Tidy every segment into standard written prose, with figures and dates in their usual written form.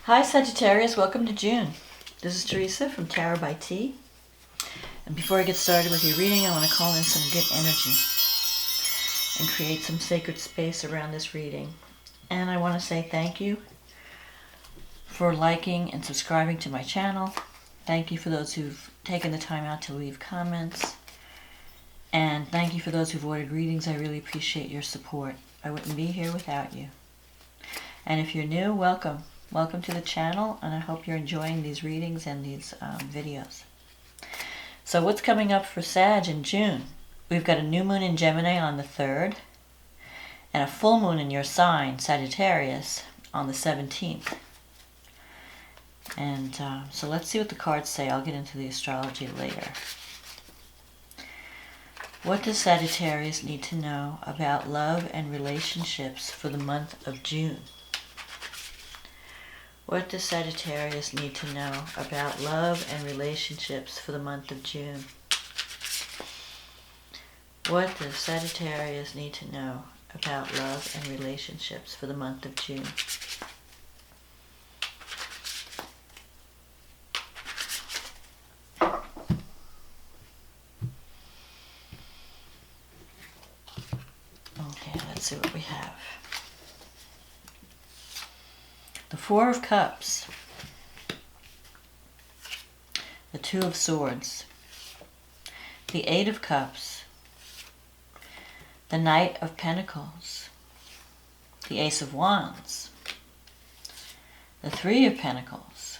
Hi Sagittarius, welcome to June. This is Teresa from Tarot by T. And before I get started with your reading, I want to call in some good energy and create some sacred space around this reading. And I want to say thank you for liking and subscribing to my channel. Thank you for those who've taken the time out to leave comments. And thank you for those who've ordered readings. I really appreciate your support. I wouldn't be here without you. And if you're new, welcome. Welcome to the channel, and I hope you're enjoying these readings and these videos. So what's coming up for Sag in June? We've got a new moon in Gemini on the 3rd, and a full moon in your sign, Sagittarius, on the 17th. And so let's see what the cards say. I'll get into the astrology later. What does Sagittarius need to know about love and relationships for the month of June? What does Sagittarius need to know about love and relationships for the month of June? What does Sagittarius need to know about love and relationships for the month of June? Okay, let's see what we have. The Four of Cups, the Two of Swords, the Eight of Cups, the Knight of Pentacles, the Ace of Wands, the Three of Pentacles,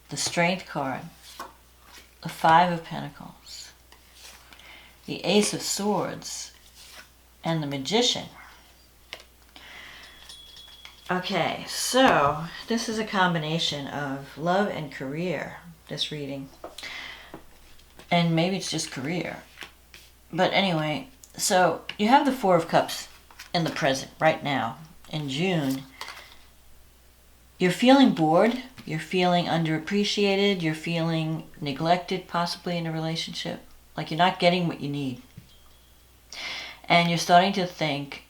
the Strength card, the Five of Pentacles, the Ace of Swords, and the Magician. Okay, so this is a combination of love and career, this reading. And maybe it's just career. But anyway, so you have the Four of Cups in the present, right now, in June. You're feeling bored, you're feeling underappreciated, you're feeling neglected possibly in a relationship. Like you're not getting what you need. And you're starting to think,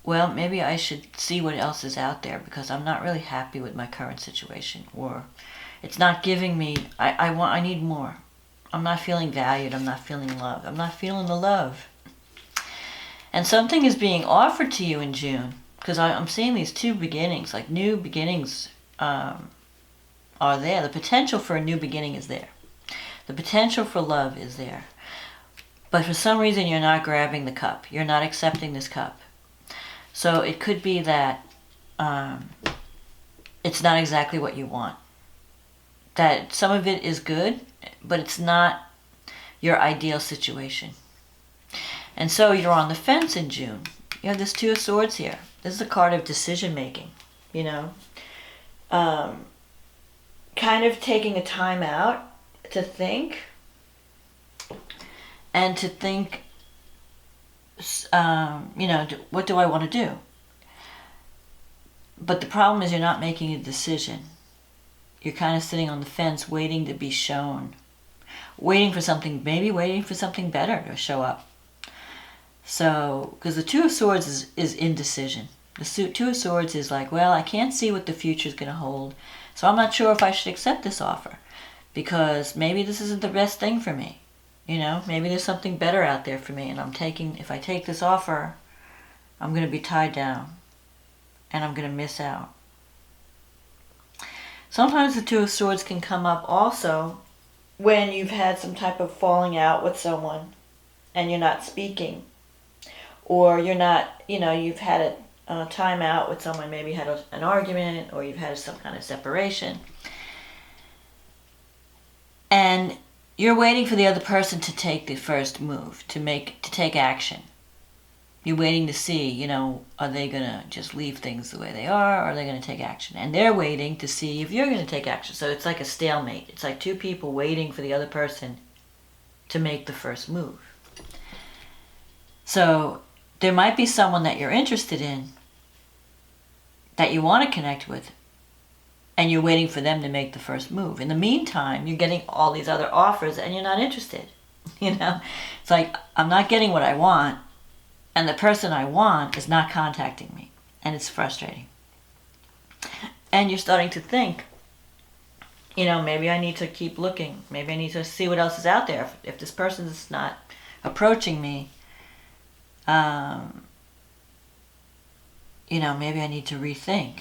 well, maybe I should see what else is out there because I'm not really happy with my current situation, or it's not giving me, I need more. I'm not feeling valued, I'm not feeling loved, I'm not feeling the love. And something is being offered to you in June, because I'm seeing these two beginnings, like new beginnings are there. The potential for a new beginning is there. The potential for love is there. But for some reason you're not grabbing the cup, you're not accepting this cup. So it could be that it's not exactly what you want. That some of it is good, but it's not your ideal situation. And so you're on the fence in June. You have this Two of Swords here. This is a card of decision making, you know. Kind of taking a time out to think. And to think, you know, what do I want to do? But the problem is you're not making a decision. You're kind of sitting on the fence waiting to be shown. Waiting for something, maybe waiting for something better to show up. So, because the Two of Swords is indecision. The Two of Swords is like, well, I can't see what the future is going to hold. So I'm not sure if I should accept this offer. Because maybe this isn't the best thing for me. You know, maybe there's something better out there for me, and if I take this offer, I'm going to be tied down, and I'm going to miss out. Sometimes the Two of Swords can come up also when you've had some type of falling out with someone, and you're not speaking, or you're not, you know, you've had a time out with someone, maybe had an argument, or you've had some kind of separation, and you're waiting for the other person to take the first move, to take action. You're waiting to see, you know, are they going to just leave things the way they are, or are they going to take action? And they're waiting to see if you're going to take action. So it's like a stalemate. It's like two people waiting for the other person to make the first move. So there might be someone that you're interested in, that you want to connect with, and you're waiting for them to make the first move. In the meantime, you're getting all these other offers and you're not interested. You know, it's like, I'm not getting what I want, and the person I want is not contacting me, and it's frustrating. And you're starting to think, maybe I need to keep looking. Maybe I need to see what else is out there. If this person is not approaching me, maybe I need to rethink.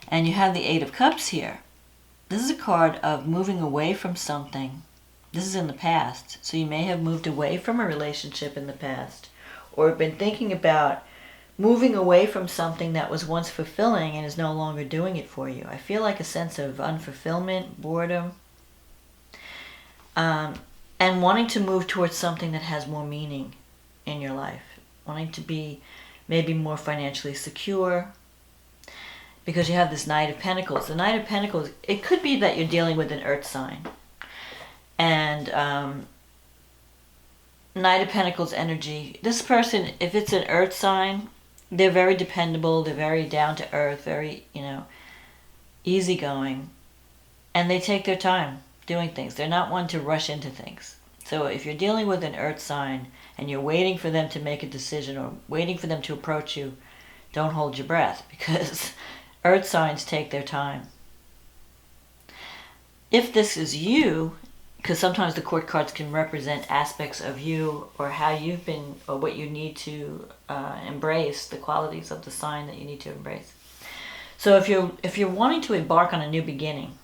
And you have the Eight of Cups here. This is a card of moving away from something. This is in the past. So you may have moved away from a relationship in the past, or been thinking about moving away from something that was once fulfilling and is no longer doing it for you. I feel like a sense of unfulfillment, boredom, and wanting to move towards something that has more meaning in your life. Wanting to be maybe more financially secure, because you have this Knight of Pentacles. The Knight of Pentacles, it could be that you're dealing with an earth sign. And Knight of Pentacles energy, this person, if it's an earth sign, they're very dependable, they're very down to earth, very, easygoing. And they take their time doing things. They're not one to rush into things. So if you're dealing with an earth sign and you're waiting for them to make a decision or waiting for them to approach you, don't hold your breath, because earth signs take their time. If this is you, because sometimes the court cards can represent aspects of you or how you've been, or what you need to embrace, the qualities of the sign that you need to embrace. So if you're wanting to embark on a new beginning,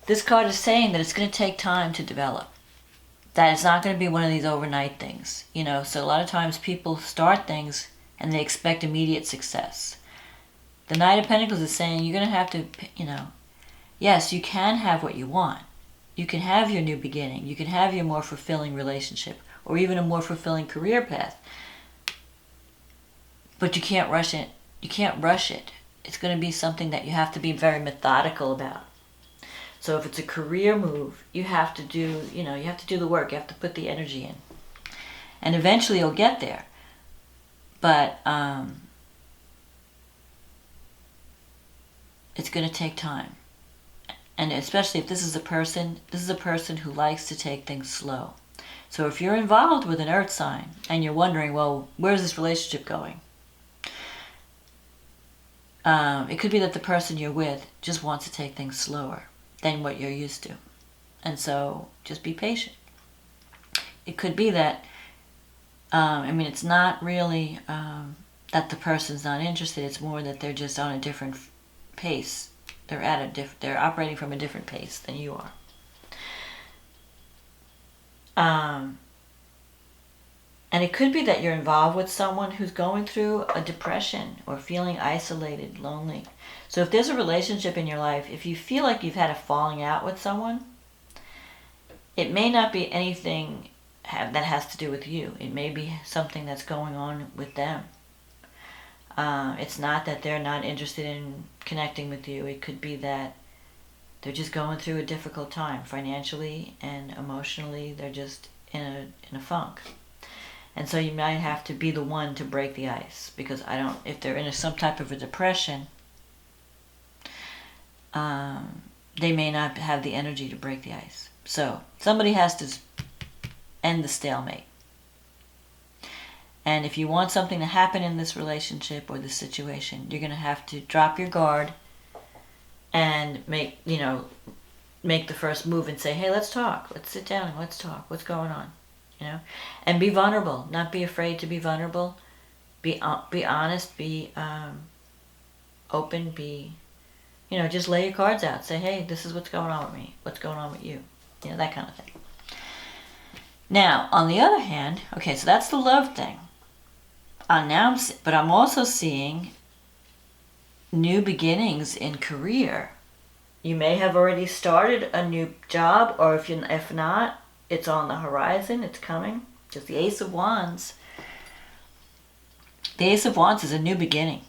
this card is saying that it's going to take time to develop. That it's not going to be one of these overnight things. So a lot of times people start things and they expect immediate success. The Knight of Pentacles is saying you're going to have to, yes, you can have what you want. You can have your new beginning. You can have your more fulfilling relationship or even a more fulfilling career path. But you can't rush it. You can't rush it. It's going to be something that you have to be very methodical about. So if it's a career move, you have to do, you have to do the work. You have to put the energy in. And eventually you'll get there. But it's going to take time. And especially if this is a person who likes to take things slow. So if you're involved with an earth sign and you're wondering, well, where's this relationship going? It could be that the person you're with just wants to take things slower than what you're used to. And so just be patient. It could be that, it's not really that the person's not interested. It's more that they're just on a different pace. They're operating from a different pace than you are. And it could be that you're involved with someone who's going through a depression or feeling isolated, lonely. So if there's a relationship in your life, if you feel like you've had a falling out with someone, it may not be anything that has to do with you. It may be something that's going on with them. It's not that they're not interested in connecting with you. It could be that they're just going through a difficult time financially and emotionally. They're just in a funk. And so you might have to be the one to break the ice, because if they're in some type of a depression, they may not have the energy to break the ice. So somebody has to end the stalemate. And if you want something to happen in this relationship or this situation, you're going to have to drop your guard and make the first move and say, hey, let's talk. Let's sit down and let's talk. What's going on? And be vulnerable. Not be afraid to be vulnerable. Be honest. Be open. Just lay your cards out. Say, hey, this is what's going on with me. What's going on with you? That kind of thing. Now, on the other hand, okay, so that's the love thing. But I'm also seeing new beginnings in career. You may have already started a new job, or if not, it's on the horizon. It's coming. Just the Ace of Wands. The Ace of Wands is a new beginning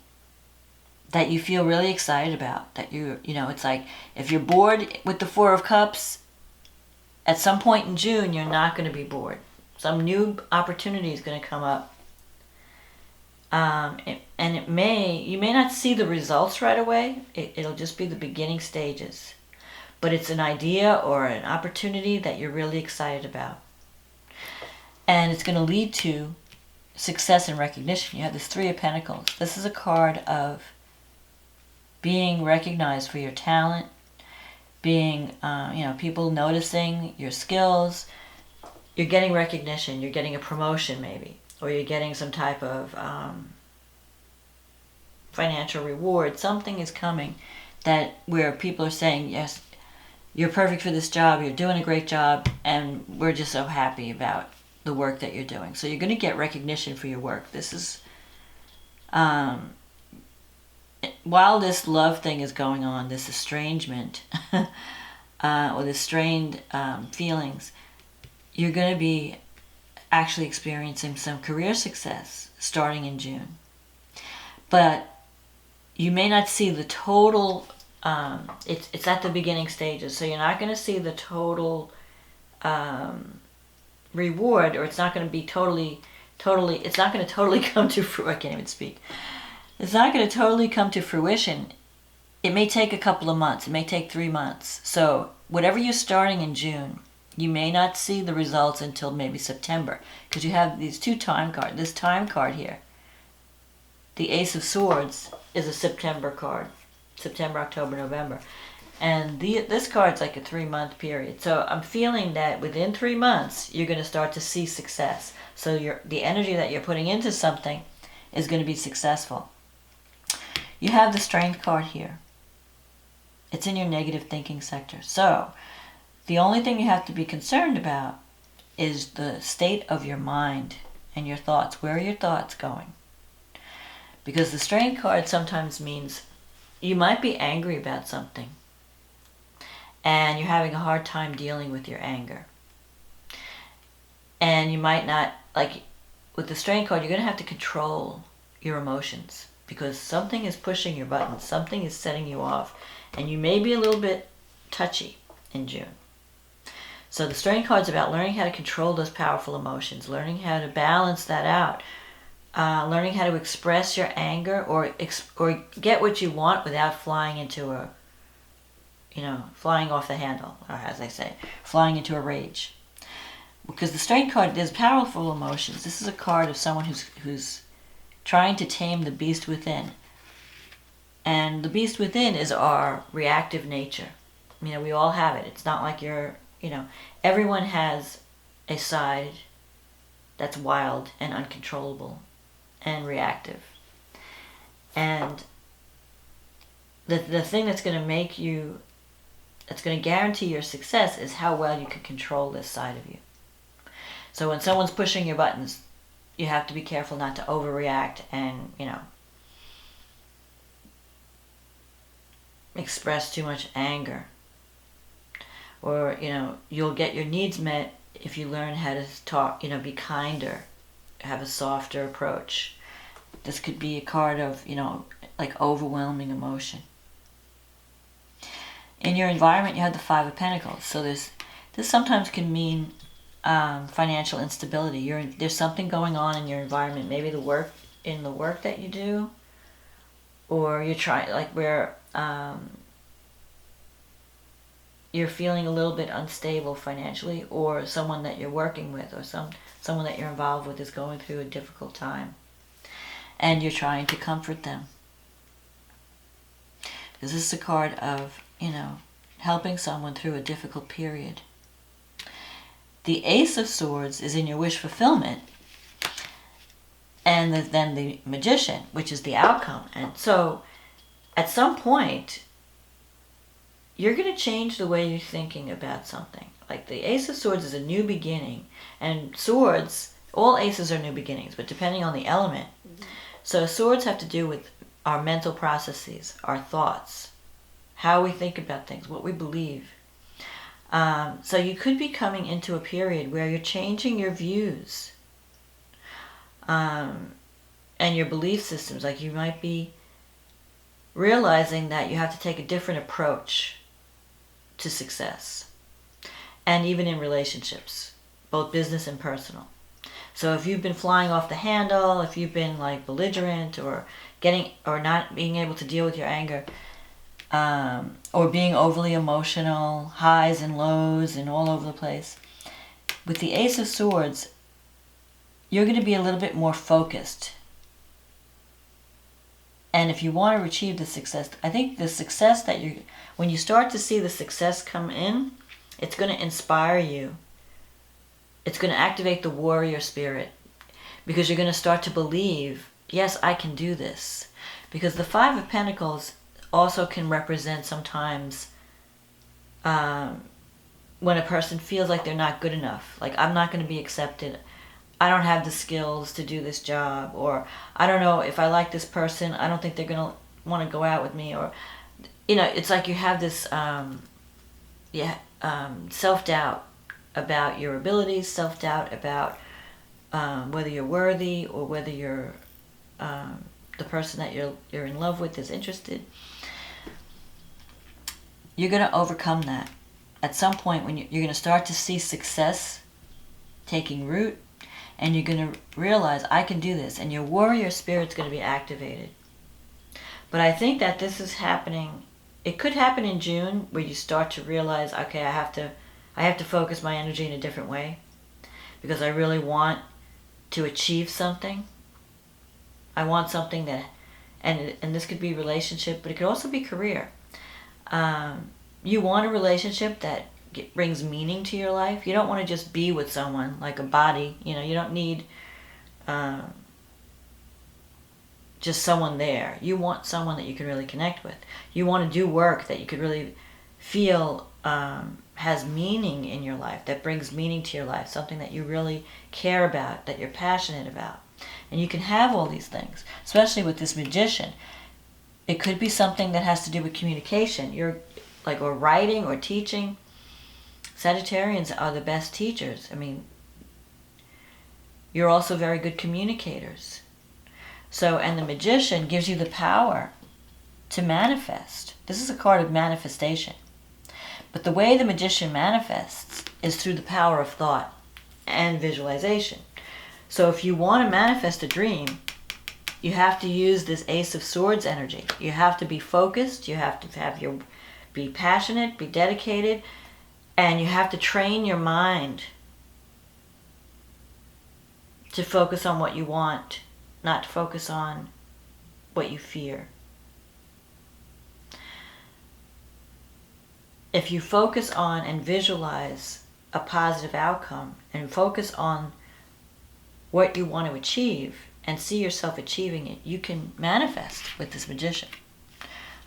that you feel really excited about. That it's like if you're bored with the Four of Cups, at some point in June, you're not going to be bored. Some new opportunity is going to come up. You may not see the results right away. It'll just be the beginning stages. But it's an idea or an opportunity that you're really excited about. And it's going to lead to success and recognition. You have this Three of Pentacles. This is a card of being recognized for your talent, being, people noticing your skills. You're getting recognition. You're getting a promotion maybe, or you're getting some type of financial reward. Something is coming where people are saying, yes, you're perfect for this job, you're doing a great job, and we're just so happy about the work that you're doing. So you're going to get recognition for your work. This is, while this love thing is going on, this estrangement, or this strained feelings, you're going to be actually experiencing some career success starting in June. But you may not see the total, it's at the beginning stages, so you're not going to see the total reward, or it's not going to be totally, it's not going to totally come to fruition. I can't even speak. It's not going to totally come to fruition. It may take a couple of months. It may take 3 months. So whatever you're starting in June, you may not see the results until maybe September, because you have these two time cards. This time card here, the Ace of Swords, is a September card. September, October, November. And this card's like a 3-month period. So I'm feeling that within 3 months, you're going to start to see success. So the energy that you're putting into something is going to be successful. You have the Strength card here. It's in your negative thinking sector. So the only thing you have to be concerned about is the state of your mind and your thoughts. Where are your thoughts going? Because the Strength card sometimes means you might be angry about something, and you're having a hard time dealing with your anger. And you might not, like with the Strength card, you're going to have to control your emotions, because something is pushing your buttons, something is setting you off, and you may be a little bit touchy in June. So the Strength card is about learning how to control those powerful emotions, learning how to balance that out, learning how to express your anger, or get what you want without flying into flying off the handle, or as I say, flying into a rage. Because the Strength card is powerful emotions. This is a card of someone who's trying to tame the beast within. And the beast within is our reactive nature. We all have it. It's not like everyone has a side that's wild and uncontrollable and reactive. And the thing that's going to guarantee your success is how well you can control this side of you. So when someone's pushing your buttons, you have to be careful not to overreact and, express too much anger. Or, you'll get your needs met if you learn how to talk, be kinder, have a softer approach. This could be a card of, like overwhelming emotion. In your environment, you have the Five of Pentacles. So this sometimes can mean financial instability. There's something going on in your environment, maybe the work that you do, or you're trying, like where you're feeling a little bit unstable financially, or someone that you're working with, or someone that you're involved with is going through a difficult time, and you're trying to comfort them. This is a card of, helping someone through a difficult period. The Ace of Swords is in your wish fulfillment, and then the Magician, which is the outcome. And so at some point, you're going to change the way you're thinking about something. Like the Ace of Swords is a new beginning, and swords, all aces are new beginnings, but depending on the element. Mm-hmm. So swords have to do with our mental processes, our thoughts, how we think about things, what we believe. So you could be coming into a period where you're changing your views and your belief systems. Like you might be realizing that you have to take a different approach to success, and even in relationships, both business and personal. So if you've been flying off the handle, if you've been like belligerent, or not being able to deal with your anger, or being overly emotional, highs and lows and all over the place, with the Ace of Swords, you're going to be a little bit more focused. And And if you want to achieve the success, I think the success that when you start to see the success come in, it's going to inspire you. It's going to activate the warrior spirit, because you're going to start to believe, yes, I can do this. Because the Five of Pentacles also can represent sometimes when a person feels like they're not good enough. Like, I'm not going to be accepted. I don't have the skills to do this job. Or, I don't know if I like this person. I don't think they're going to want to go out with me. Or, it's like you have this self-doubt about your abilities, self-doubt about whether you're worthy, or whether you're the person that you're in love with is interested. You're going to overcome that. At some point, when you're going to start to see success taking root, and you're going to realize, I can do this, and your warrior spirit's going to be activated. But I think that this is happening. It could happen in June, where you start to realize, okay, I have to focus my energy in a different way, because I really want to achieve something. I want something that, and this could be relationship, but it could also be career. You want a relationship that brings meaning to your life. You don't want to just be with someone like a body. You don't need just someone there. You want someone that you can really connect with. You want to do work that you could really feel has meaning in your life, that brings meaning to your life, something that you really care about, that you're passionate about. And you can have all these things, especially with this Magician. It could be something that has to do with communication. Or writing or teaching. Sagittarians are the best teachers. I mean, you're also very good communicators. So, and the Magician gives you the power to manifest. This is a card of manifestation. But the way the Magician manifests is through the power of thought and visualization. So if you want to manifest a dream, you have to use this Ace of Swords energy. You have to be focused. You have to be passionate, be dedicated, and you have to train your mind to focus on what you want, not to focus on what you fear. If you focus on and visualize a positive outcome, and focus on what you want to achieve, and see yourself achieving it, you can manifest with this Magician.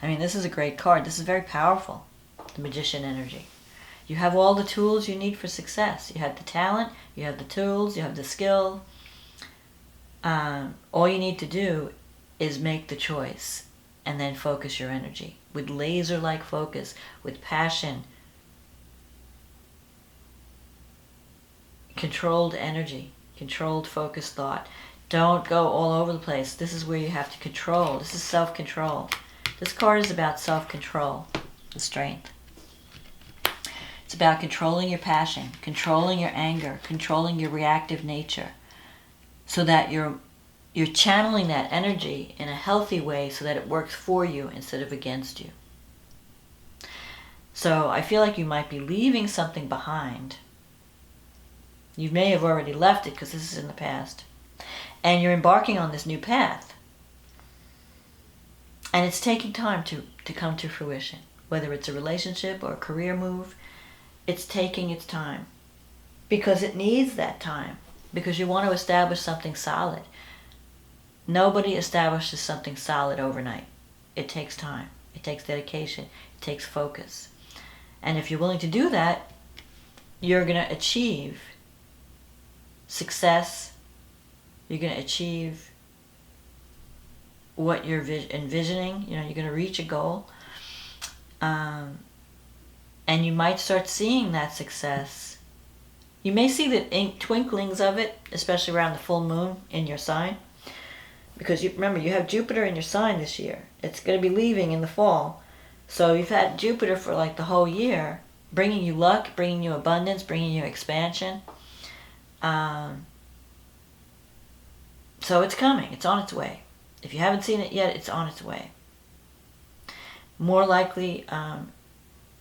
I mean, this is a great card. This is very powerful, the Magician energy. You have all the tools you need for success. You have the talent, you have the tools, you have the skill. All you need to do is make the choice, and then focus your energy with laser-like focus, with passion, controlled energy, controlled focused thought. Don't go all over the place. This is where you have to control. This is self-control. This card is about self-control, the strength. It's about controlling your passion, controlling your anger, controlling your reactive nature, so that you're channeling that energy in a healthy way, so that it works for you instead of against you. So I feel like you might be leaving something behind. You may have already left it, because this is in the past. And you're embarking on this new path. And it's taking time to come to fruition. Whether it's a relationship or a career move, it's taking its time. Because it needs that time. Because you want to establish something solid. Nobody establishes something solid overnight. It takes time. It takes dedication. It takes focus. And if you're willing to do that, you're going to achieve success. You're going to achieve what you're envisioning. You're going to reach a goal. And you might start seeing that success. You may see the twinklings of it, especially around the full moon in your sign. Because remember, you have Jupiter in your sign this year. It's going to be leaving in the fall. So you've had Jupiter for like the whole year, bringing you luck, bringing you abundance, bringing you expansion. So it's coming. It's on its way. If you haven't seen it yet, it's on its way. More likely,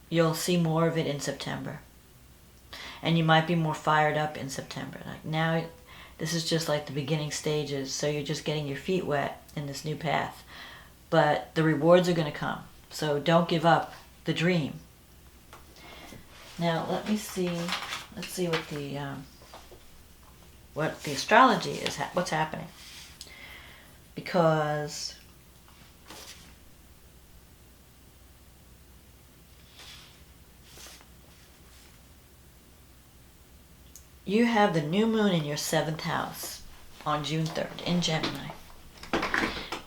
you'll see more of it in September. And you might be more fired up in September. Like now, this is just like the beginning stages, so you're just getting your feet wet in this new path. but the rewards are going to come. So don't give up the dream. Now let me see. Let's see what the astrology is. What's happening? Because you have the new moon in your 7th house on June 3rd in Gemini.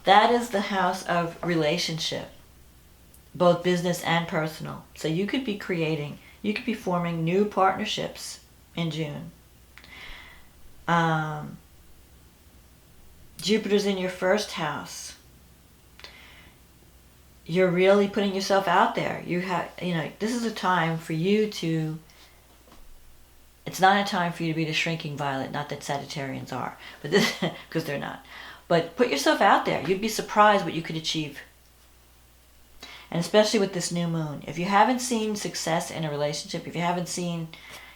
That is the house of relationship, both business and personal. So you could be forming new partnerships in June. Jupiter's in your 1st house. You're really putting yourself out there. This is a time for you to, it's not a time for you to be the shrinking violet, not that Sagittarians are, but this, because they're not. But put yourself out there. You'd be surprised what you could achieve. And especially with this new moon. If you haven't seen success in a relationship, if you haven't seen,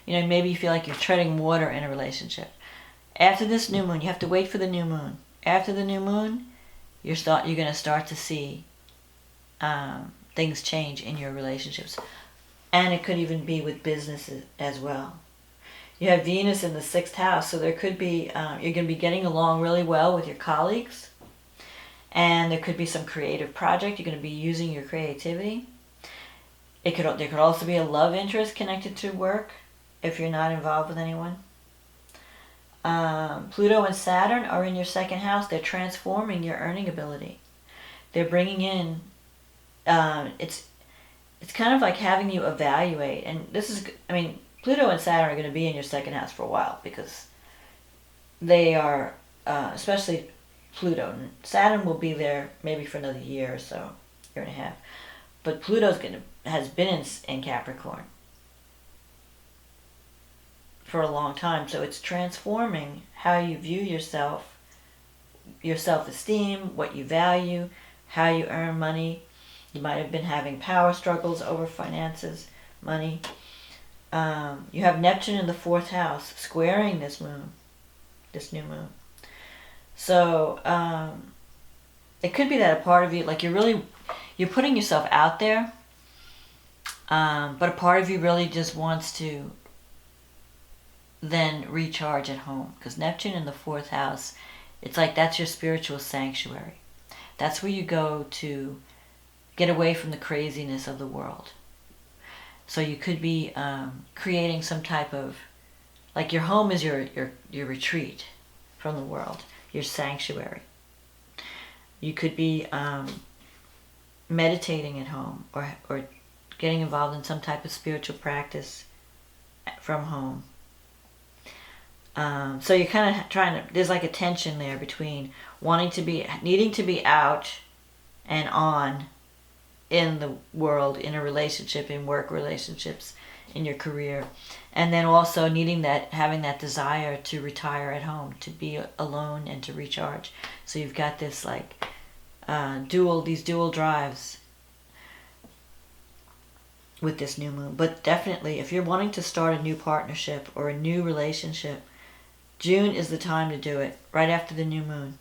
maybe you feel like you're treading water in a relationship. After this new moon, you have to wait for the new moon. After the new moon, you're going to start to see things change in your relationships. And it could even be with businesses as well. You have Venus in the 6th house, so there could be, you're going to be getting along really well with your colleagues. And there could be some creative project. You're going to be using your creativity. There could also be a love interest connected to work if you're not involved with anyone. Pluto and Saturn are in your 2nd house. They're transforming your earning ability. They're bringing in, it's kind of like having you evaluate. And Pluto and Saturn are going to be in your 2nd house for a while because they are, especially Pluto. Saturn will be there maybe for another year or so, year and a half. But Pluto's has been in Capricorn for a long time, so it's transforming how you view yourself, your self-esteem, what you value, how you earn money. You might have been having power struggles over finances, money. You have Neptune in the 4th house squaring this new moon. So it could be that a part of you, like you're putting yourself out there, but a part of you really just wants to then recharge at home. Because Neptune in the 4th house, it's like that's your spiritual sanctuary. That's where you go to get away from the craziness of the world. So you could be creating some type of, like your home is your retreat from the world, your sanctuary. You could be meditating at home or getting involved in some type of spiritual practice from home. So you're kind of there's like a tension there between needing to be out and on in the world, in a relationship, in work relationships, in your career, and then also having that desire to retire at home, to be alone and to recharge. So you've got this like these dual drives with this new moon. But definitely, if you're wanting to start a new partnership or a new relationship, June is the time to do it, right after the new moon.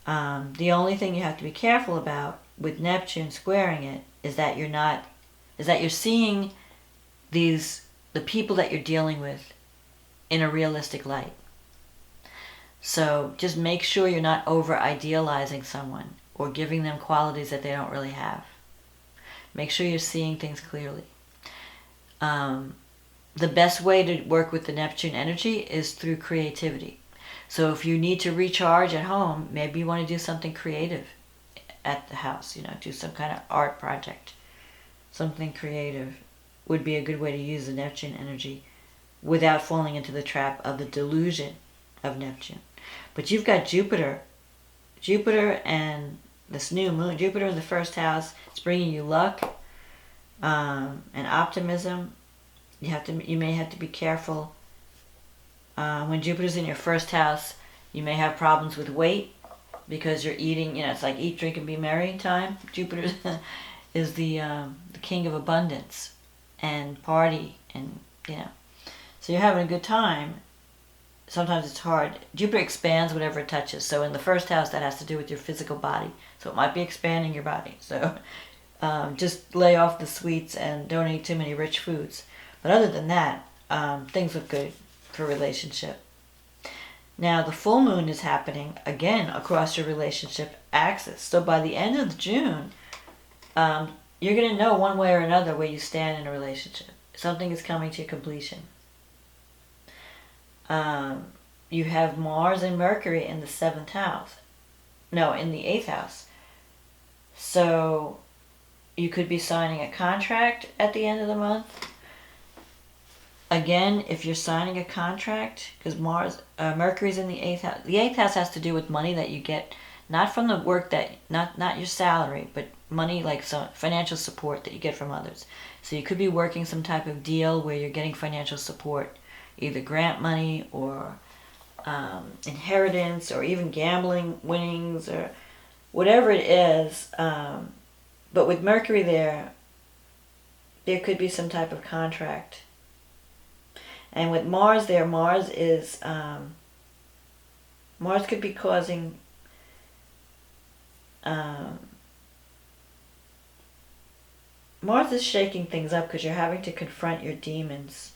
The only thing you have to be careful about with Neptune squaring it is that you're seeing the people that you're dealing with in a realistic light. So just make sure you're not over idealizing someone or giving them qualities that they don't really have. Make sure you're seeing things clearly. The best way to work with the Neptune energy is through creativity. So if you need to recharge at home, maybe you want to do something creative at the house, do some kind of art project. Something creative would be a good way to use the Neptune energy without falling into the trap of the delusion of Neptune. But you've got Jupiter and this new moon, Jupiter in the 1st house, it's bringing you luck and optimism. You may have to be careful. When Jupiter's in your 1st house, you may have problems with weight because you're eating, it's like eat, drink, and be merry time. Jupiter is the king of abundance and party, and so you're having a good time. sometimes it's hard. Jupiter expands whatever it touches. So in the first house, that has to do with your physical body. So it might be expanding your body. So just lay off the sweets and don't eat too many rich foods. But other than that, things look good for relationship. Now the full moon is happening again across your relationship axis. So by the end of June, you're going to know one way or another where you stand in a relationship. Something is coming to completion. You have Mars and Mercury in the 7th house. No, in the 8th house. So you could be signing a contract at the end of the month. Again, if you're signing a contract, because Mercury's in the 8th house. The 8th house has to do with money that you get, not from the work that, not your salary, but money like some financial support that you get from others. So you could be working some type of deal where you're getting financial support, either grant money or inheritance or even gambling winnings or whatever it is. But with Mercury there could be some type of contract. And with Mars there, Mars could be causing Mars is shaking things up because you're having to confront your demons.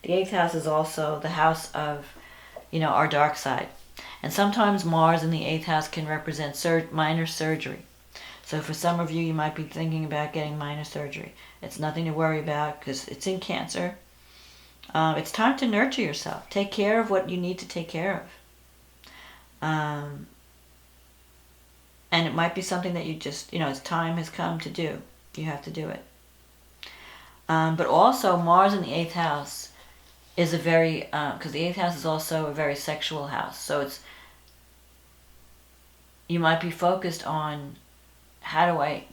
The 8th house is also the house of, our dark side. And sometimes Mars in the 8th house can represent minor surgery. So for some of you, you might be thinking about getting minor surgery. It's nothing to worry about because it's in Cancer. It's time to nurture yourself. Take care of what you need to take care of. And it might be something that you just, it's time has come to do. You have to do it. But also Mars in the 8th house is a very, because the 8th house is also a very sexual house. So you might be focused on how do I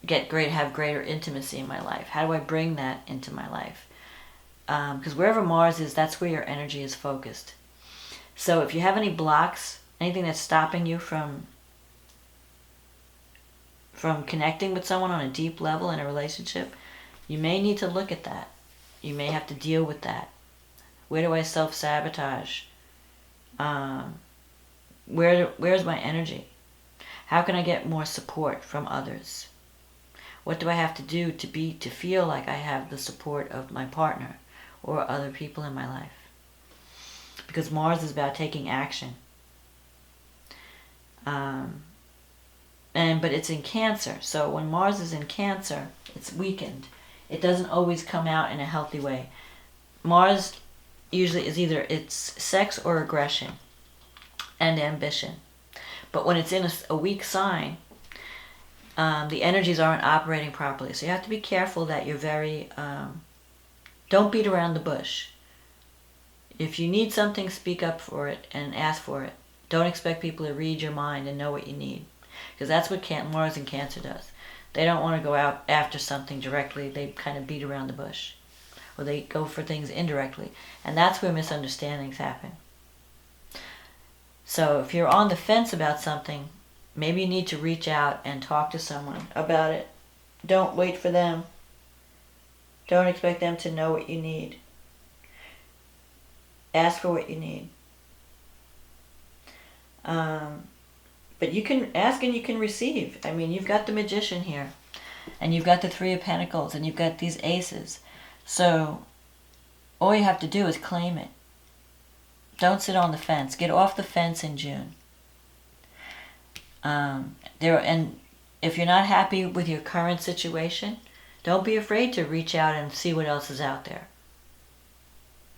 have greater intimacy in my life? How do I bring that into my life? Because wherever Mars is, that's where your energy is focused. So if you have any blocks, anything that's stopping you from connecting with someone on a deep level in a relationship, you may need to look at that. You may have to deal with that. Where do I self-sabotage? Where's my energy? How can I get more support from others? What do I have to do to feel like I have the support of my partner or other people in my life? Because Mars is about taking action. But it's in Cancer. So when Mars is in Cancer, it's weakened. It doesn't always come out in a healthy way. Mars usually is either it's sex or aggression and ambition. But when it's in a weak sign, the energies aren't operating properly. So you have to be careful that you're very, don't beat around the bush. If you need something, speak up for it and ask for it. Don't expect people to read your mind and know what you need. Because that's what Mars in Cancer does. They don't want to go out after something directly. They kind of beat around the bush. Or they go for things indirectly. And that's where misunderstandings happen. So if you're on the fence about something, maybe you need to reach out and talk to someone about it. Don't wait for them. Don't expect them to know what you need. Ask for what you need. But you can ask and you can receive. I mean, you've got the Magician here. And you've got the Three of Pentacles. And you've got these aces. So all you have to do is claim it. Don't sit on the fence. Get off the fence in June. And if you're not happy with your current situation, don't be afraid to reach out and see what else is out there.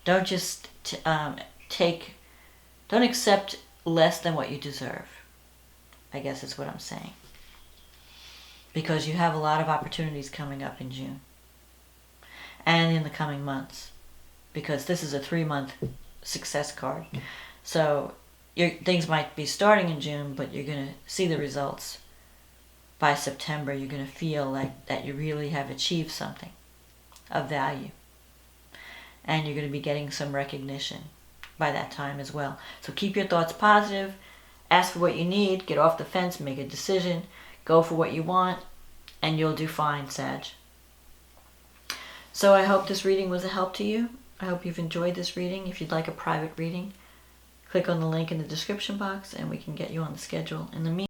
Don't just don't accept less than what you deserve. I guess is what I'm saying. Because you have a lot of opportunities coming up in June. And in the coming months. Because this is a 3-month success card. So things might be starting in June, but you're going to see the results. By September, you're going to feel like that you really have achieved something of value. And you're going to be getting some recognition by that time as well. So keep your thoughts positive. Ask for what you need. Get off the fence. Make a decision. Go for what you want. And you'll do fine, Sag. So I hope this reading was a help to you. I hope you've enjoyed this reading. If you'd like a private reading, click on the link in the description box and we can get you on the schedule. In the meantime,